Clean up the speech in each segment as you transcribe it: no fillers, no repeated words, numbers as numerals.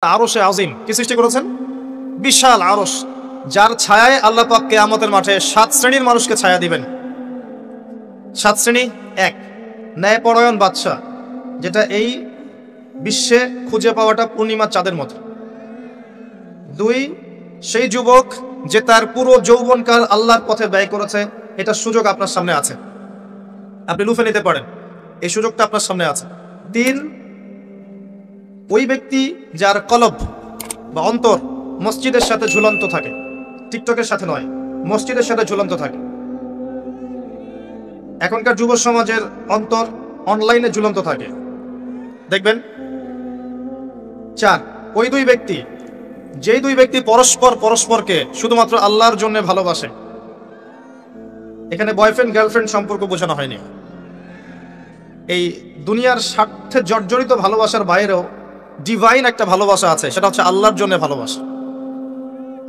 আরশে আজিম কি সৃষ্টি করেছেন? বিশাল আরশ, যার ছায়ায় আল্লাহ পাক কিয়ামতের মাঠে 7 শ্রেণীর মানুষকে ছায়া দিবেন। 7 শ্রেণী। 1, ন্যায়পরায়ণ বাদশা, যেটা এই বিশ্বে খুঁজে পাওয়াটা পূর্ণিমার চাঁদের মতো। 2, সেই যুবক যে তার পুরো যৌবনকাল আল্লাহর পথে ব্যয় করেছে, এটা সুযোগ আপনার সামনে আছে, আপনি লুফে নিতে পারেন, এই সুযোগটা আপনার সামনে আছে। 3, ওই ব্যক্তি যার কলব বা অন্তর মসজিদের সাথে ঝুলন্ত থাকে, টিকটকের সাথে নয়, মসজিদের সাথে ঝুলন্ত থাকে। এখনকার যুব সমাজের অন্তর অনলাইনে ঝুলন্ত থাকে, দেখবেন। 4, ওই দুই ব্যক্তি, যেই দুই ব্যক্তি পরস্পরকে শুধুমাত্র আল্লাহর জন্য ভালোবাসে। এখানে বয়ফ্রেন্ড গার্লফ্রেন্ড সম্পর্ক বোঝানো হয়নি। এই দুনিয়ার স্বার্থে জর্জরিত ভালোবাসার বাইরেও ডিভাইন একটা ভালোবাসা আছে, সেটা হচ্ছে আল্লাহর জন্য ভালোবাসা।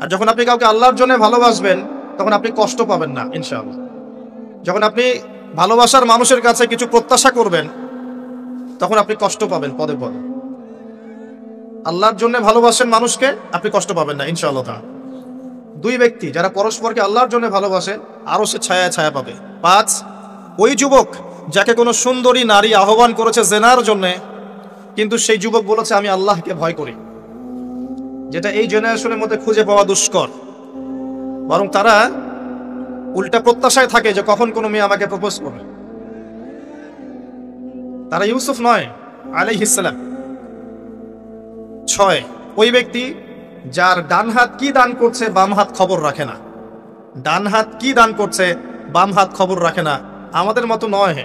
আর যখন আপনি কাউকে আল্লাহর জন্য ভালোবাসবেন, তখন আপনি কষ্ট পাবেন না ইনশাআল্লাহ। যখন আপনি ভালোবাসার মানুষের কাছে কিছু প্রত্যাশা করবেন, তখন আপনি কষ্ট পাবেন পদে পদে। আল্লাহর জন্য ভালোবাসেন মানুষকে, আপনি কষ্ট পাবেন না ইনশাআল্লাহ। দুই ব্যক্তি যারা পরস্পরকে আল্লাহর জন্য ভালোবাসে, আরো সে ছায়া ছায়া পাবে। 5, ওই যুবক যাকে কোনো সুন্দরী নারী আহ্বান করেছে জেনার জন্য, কিন্তু সেই যুবক বলেছে আমি আল্লাহকে ভয় করি, যেটা এই জেনারেশনের মধ্যে খুঁজে পাওয়া দুষ্কর। বরং তারা উল্টা প্রত্যাশায় থাকে যে কখন কোনো মেয়ে আমাকে প্রপোজ করবে। তারা ইউসুফ নয় আলাইহিস সালাম। 6, ওই ব্যক্তি যার ডান হাত কি দান করছে বাম হাত খবর রাখে না। ডান হাত কি দান করছে বাম হাত খবর রাখে না। আমাদের মতো নয়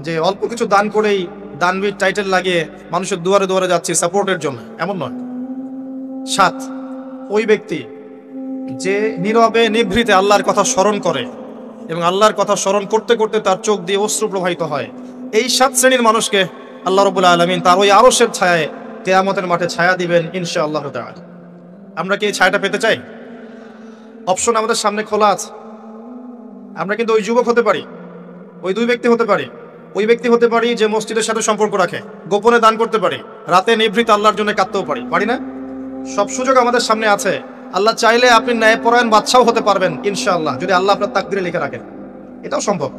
যে অল্প কিছু দান করেই দানবীর টাইটেল লাগিয়ে মানুষের দুয়ারে দুয়ারে যাচ্ছি সাপোর্টের জন্য, এমন নয়। 7, ওই ব্যক্তি যে নীরবে নিভৃতে আল্লাহর কথা স্মরণ করে এবং আল্লাহর কথা স্মরণ করতে করতে তার চোখ দিয়ে অশ্রু প্রবাহিত হয়। এই 7 শ্রেণীর মানুষকে আল্লাহ রাব্বুল আলামিন তার ওই আরশের ছায়ায় কিয়ামতের মাঠে ছায়া দিবেন ইনশাআল্লাহ তাআলা। আমরা কি এই ছায়াটা পেতে চাই? অপশন আমাদের সামনে খোলা আছে। আমরা কিন্তু ওই যুবক হতে পারি, ওই দুই ব্যক্তি হতে পারি, ওই ব্যক্তি হতে পারি যে মসজিদের সাথে সম্পর্ক রাখে, গোপনে দান করতে পারি, রাতে নিভৃত আল্লাহর জন্য কাঁদতেও পারি না? সব সুযোগ আমাদের সামনে আছে। আল্লাহ চাইলে আপনি ন্যায়পরায়ণ বাদশাও হতে পারবেন ইনশাআল্লাহ, যদি আল্লাহ আপনার তাকদীরে লিখে রাখেন, এটাও সম্ভব।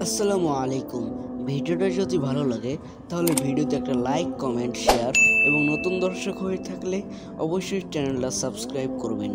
আসসালামু আলাইকুম। ভিডিওটা যদি ভালো লাগে তাহলে ভিডিওতে একটা লাইক, কমেন্ট, শেয়ার এবং নতুন দর্শক হয়ে থাকলে অবশ্যই চ্যানেলটা সাবস্ক্রাইব করবেন।